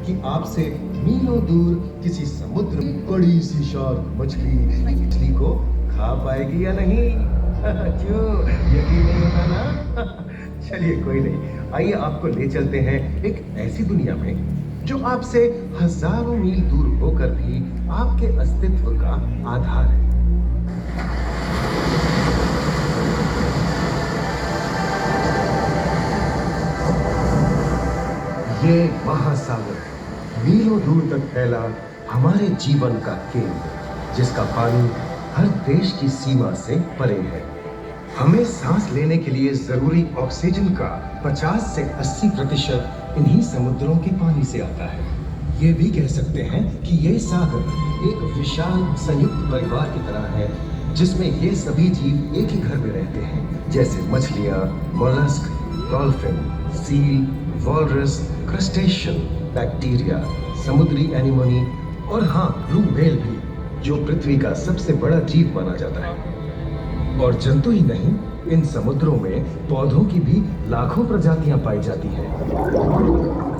कि आपसे मीलों दूर किसी समुद्र में बड़ी सी शार्क मछली को खा पाएगी या नहीं? क्यों, यकीन नहीं होता ना? चलिए कोई नहीं, आइए आपको ले चलते हैं एक ऐसी दुनिया में जो आपसे हजारों मील दूर होकर भी आपके अस्तित्व का आधार है। ये महासागर मीलों दूर तक फैला हमारे जीवन का केंद्र, जिसका पानी हर देश की सीमा से परे है। हमें सांस लेने के लिए जरूरी ऑक्सीजन का 50 से 80% इन्हीं समुद्रों के पानी से आता है। ये भी कह सकते हैं कि ये सागर एक विशाल संयुक्त परिवार की तरह है, जिसमें ये सभी जीव एक ही घर में रहते हैं, जैसे मछलियाँ, mollusc, dolphin, seal, walrus, crustacean, bacteria, समुद्री एनिमोनी और हाँ, ब्लू व्हेल भी, जो पृथ्वी का सबसे बड़ा जीव माना जाता है। और जंतु ही नहीं, इन समुद्रों में पौधों की भी लाखों प्रजातियां पाई जाती हैं।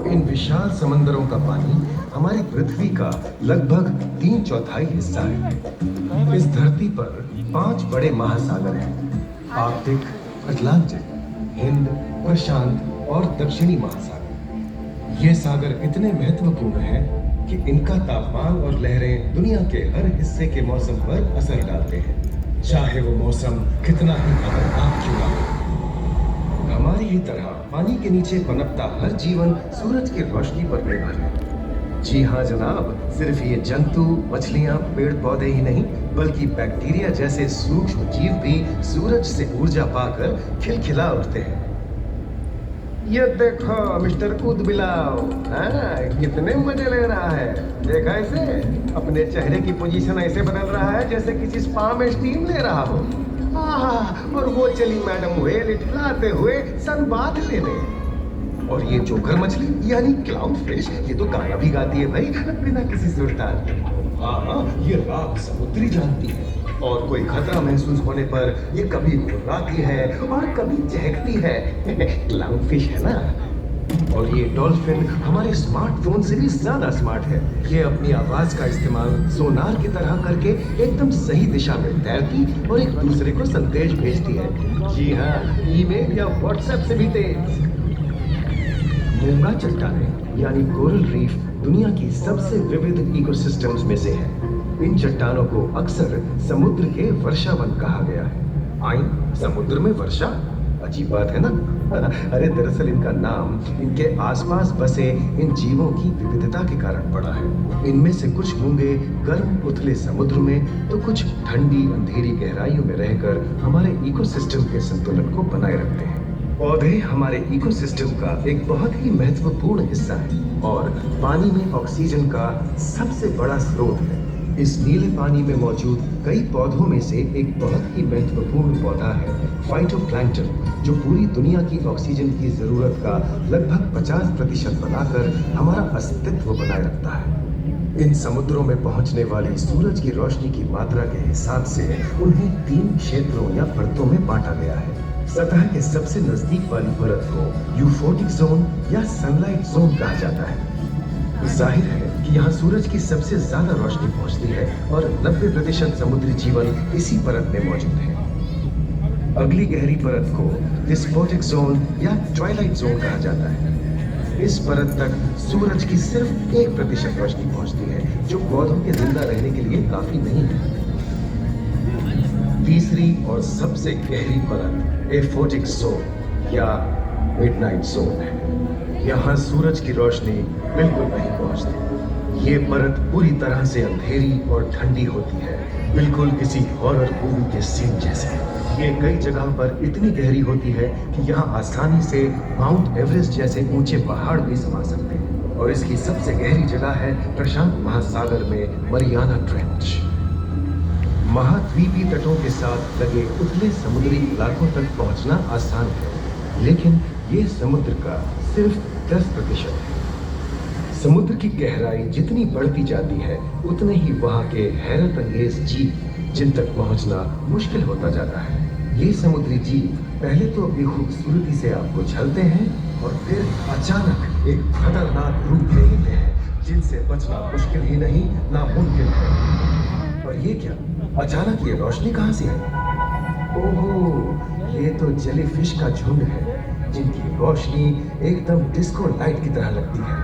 इन विशाल समंदरों का पानी हमारी पृथ्वी का लगभग 3/4 हिस्सा है। इस धरती पर 5 बड़े महासागर हैं: आर्कटिक, अटलांटिक, हिंद, प्रशांत और दक्षिणी महासागर। ये सागर इतने महत्वपूर्ण हैं कि इनका तापमान और लहरें दुनिया के हर हिस्से के मौसम पर असर डालते हैं, चाहे वो मौसम कितना ही खतरनाक क्यों ना हो। हमारी ही तरह पानी के नीचे पनपता हर जीवन सूरज की रोशनी पर निर्भर है। जी हाँ जनाब, सिर्फ ये जंतु, मछलियाँ, पेड़ पौधे ही नहीं, बल्कि बैक्टीरिया जैसे सूक्ष्म जीव भी सूरज से ऊर्जा पाकर खिलखिला उठते हैं। ये देखो मिस्टर ऊदबिलाव, कितने मजे ले रहा है। देखा इसे, अपने चेहरे की पोजीशन ऐसे बदल रहा है जैसे किसी स्पा में स्टीम ले रहा हो। और वो चली मैडम व्हेल इठलाते हुए सनबाथ लेने। और ये जोकर मछली यानी क्लाउन फिश, ये तो गाना भी गाती है भाई, बिना किसी सुल्तान के। हाँ, ये रात समुद्री जानती है, और कोई खतरा महसूस होने पर ये कभी घुर्राती है और कभी चहकती है। क्लाउन फिश है ना। और ये डॉल्फिन हमारे स्मार्टफोन से भी ज्यादा स्मार्ट है। ये अपनी आवाज का इस्तेमाल सोनार की तरह करके एकदम सही दिशा में तैरती और एक दूसरे को संदेश भेजती है। जी हाँ, ईमेल या व्हाट्सएप से भी तेज। मूंगा चट्टानें यानी कोरल रीफ दुनिया की सबसे विविध इकोसिस्टम्स में से है। इन चट्टानों को अक्सर समुद्र के वर्षावन कहा गया है। आई समुद्र में वर्षा, अजीब बात है ना। अरे दरअसल इनका नाम इनके आसपास बसे इन जीवों की विविधता के कारण पड़ा है। इनमें से कुछ मूंगे गर्म उथले समुद्र में, तो कुछ ठंडी अंधेरी गहराइयों में रहकर हमारे इकोसिस्टम के संतुलन को बनाए रखते हैं। पौधे हमारे इकोसिस्टम का एक बहुत ही महत्वपूर्ण हिस्सा है और पानी में ऑक्सीजन का सबसे बड़ा स्रोत है। इस नीले पानी में मौजूद कई पौधों में से एक बहुत ही महत्वपूर्ण पौधा है फाइटोप्लैंक्टन, जो पूरी दुनिया की ऑक्सीजन की जरूरत का लगभग 50% बनाकर हमारा अस्तित्व बनाए रखता है। इन समुद्रों में पहुंचने वाली सूरज की रोशनी की मात्रा के हिसाब से उन्हें 3 क्षेत्रों या परतों में बांटा गया है। सतह के सबसे नजदीक वाली परत को यूफोटिक जोन या सनलाइट जोन कहा जाता है। जाहिर है कि यहाँ सूरज की सबसे ज्यादा रोशनी पहुँचती है और 90% समुद्री जीवन इसी परत में मौजूद है। अगली गहरी परत को डिस्पोटिक जोन या ट्वाइलाइट जोन कहा जाता है। इस परत तक सूरज की सिर्फ 1% रोशनी पहुँचती है, जो पौधों के जिंदा रहने के लिए काफी नहीं है। तीसरी और सबसे गहरी परत एफोटिक जोन या मिडनाइट जोन है। यहाँ सूरज की रोशनी बिल्कुल नहीं पहुँचती। ये परत पूरी तरह से अंधेरी और ठंडी होती है, बिल्कुल किसी हॉरर मूवी के सीन जैसे। ये कई जगह पर इतनी गहरी होती है कि यहाँ आसानी से माउंट एवरेस्ट जैसे ऊंचे पहाड़ भी समा सकते हैं। और इसकी सबसे गहरी जगह है प्रशांत महासागर में मरियाना ट्रेंच। महाद्वीपीय तटों के साथ लगे उथले समुद्री इलाकों तक पहुंचना आसान है, लेकिन ये समुद्र का सिर्फ 10% है। समुद्र की गहराई जितनी बढ़ती जाती है, उतने ही वहाँ के हैरत अंगेज जीव जिन तक पहुंचना मुश्किल होता जाता है। ये समुद्री जीव पहले तो अपनी खूबसूरती से आपको छलते हैं और फिर अचानक एक खतरनाक रूप ले लेते हैं, जिनसे बचना मुश्किल ही नहीं नामुमकिन है। और ये क्या, अचानक ये रोशनी कहां से आई? ओहो, ये तो जेलीफिश का झुंड है जिनकी रोशनी एकदम डिस्को लाइट की तरह लगती है।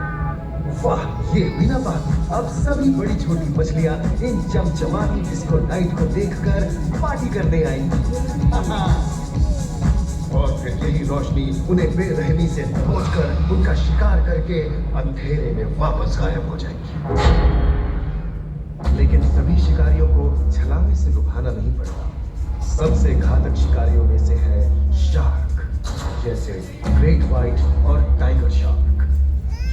वाह, ये हुई ना बात। अब सभी बड़ी छोटी मछलियां इन चमचमाती डिस्को लाइट को देखकर पार्टी करने आएंगी। और फिर यही रोशनी उन्हें बेरहमी से दबोचकर उनका शिकार करके अंधेरे में वापस गायब हो जाएगी। लेकिन सभी शिकारियों को छलावे से लुभाना नहीं पड़ता। सबसे घातक शिकारियों में से है शार्क, जैसे ग्रेट व्हाइट और टाइगर शार्क।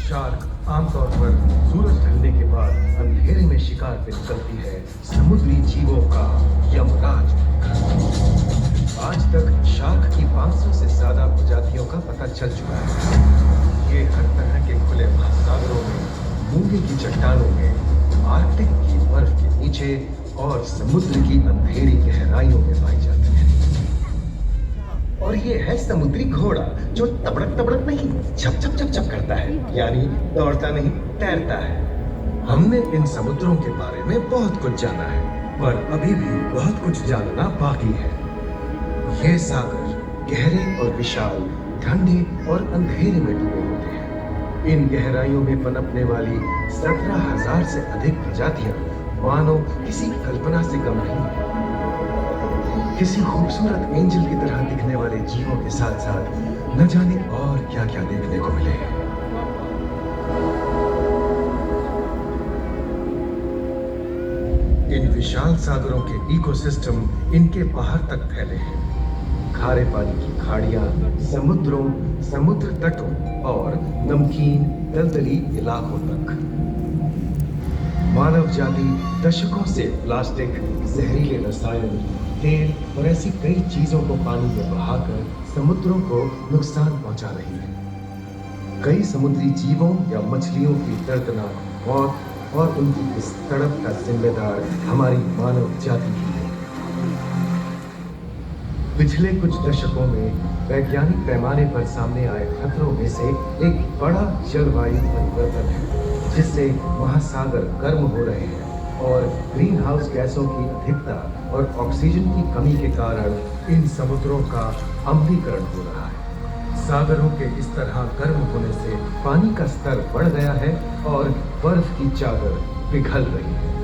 शार्क आमतौर पर सूरज ढलने के बाद अंधेरे में शिकार पे निकलती है समुद्री जीवों का यमराज। आज तक शार्क की 500 से ज्यादा प्रजातियों का पता चल चुका है। ये हर तरह के खुले महासागरों में, मूंगे की चट्टानों में, आर्कटिक की बर्फ के नीचे और समुद्र की अंधेरी गहराइयों में पाई जाती है। और ये है समुद्री घोड़ा, जो तबड़क तबड़क नहीं, छप छप छप छप करता है, यानी दौड़ता नहीं, तैरता है। हमने इन समुद्रों के बारे में बहुत कुछ जाना है, पर अभी भी बहुत कुछ जानना बाकी है। ये सागर गहरे और विशाल, ठंडे और अंधेरे में डूबे होते हैं। इन गहराइयों में पनपने वाली 17,000 से अधिक प्रजातियां मानो किसी कल्पना से कम नहीं। किसी खूबसूरत एंजल की तरह दिखने वाले जीवों के साथ साथ न जाने और क्या क्या देखने को मिले। इन विशाल सागरों के इकोसिस्टम इनके बाहर तक फैले हैं। खारे पानी की खाड़ियां, समुद्रों, समुद्र तटों और नमकीन दलदली इलाकों तक। मानव जाति दशकों से प्लास्टिक, जहरीले रसायन, तेल और ऐसी कई चीजों को पानी में बहाकर समुद्रों को नुकसान पहुंचा रही है। कई समुद्री जीवों या मछलियों की दर्दनाक मौत और उनकी इस तड़प का जिम्मेदार हमारी मानव जाति ही है। पिछले कुछ दशकों में वैज्ञानिक पैमाने पर सामने आए खतरों में से एक बड़ा जलवायु परिवर्तन है, जिससे महासागर गर्म हो रहे हैं और ग्रीन हाउस गैसों की अधिकता और ऑक्सीजन की कमी के कारण इन समुद्रों का अम्लीकरण हो रहा है। सागरों के इस तरह गर्म होने से पानी का स्तर बढ़ गया है और बर्फ की चादर पिघल रही है।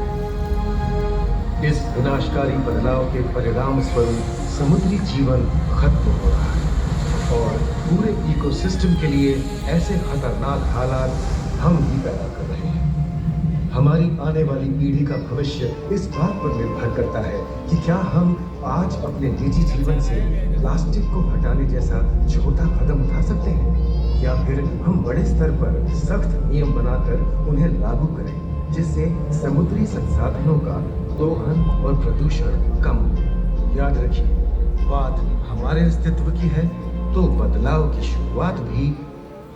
इस विनाशकारी बदलाव के परिणाम स्वरूप समुद्री जीवन खत्म हो रहा है और पूरे इकोसिस्टम के लिए ऐसे खतरनाक हालात हम ही पैदा कर रहे हैं। हमारी आने वाली पीढ़ी का भविष्य इस बात पर निर्भर करता है कि क्या हम आज अपने निजी जीवन से प्लास्टिक को हटाने जैसा छोटा कदम उठा सकते हैं, या फिर हम बड़े स्तर पर सख्त नियम बनाकर उन्हें लागू करें, जिससे समुद्री संसाधनों का दोहन और प्रदूषण कम हो। याद रखिए, बात हमारे अस्तित्व की है, तो बदलाव की शुरुआत भी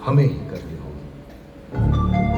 हमें ही करनी होगी।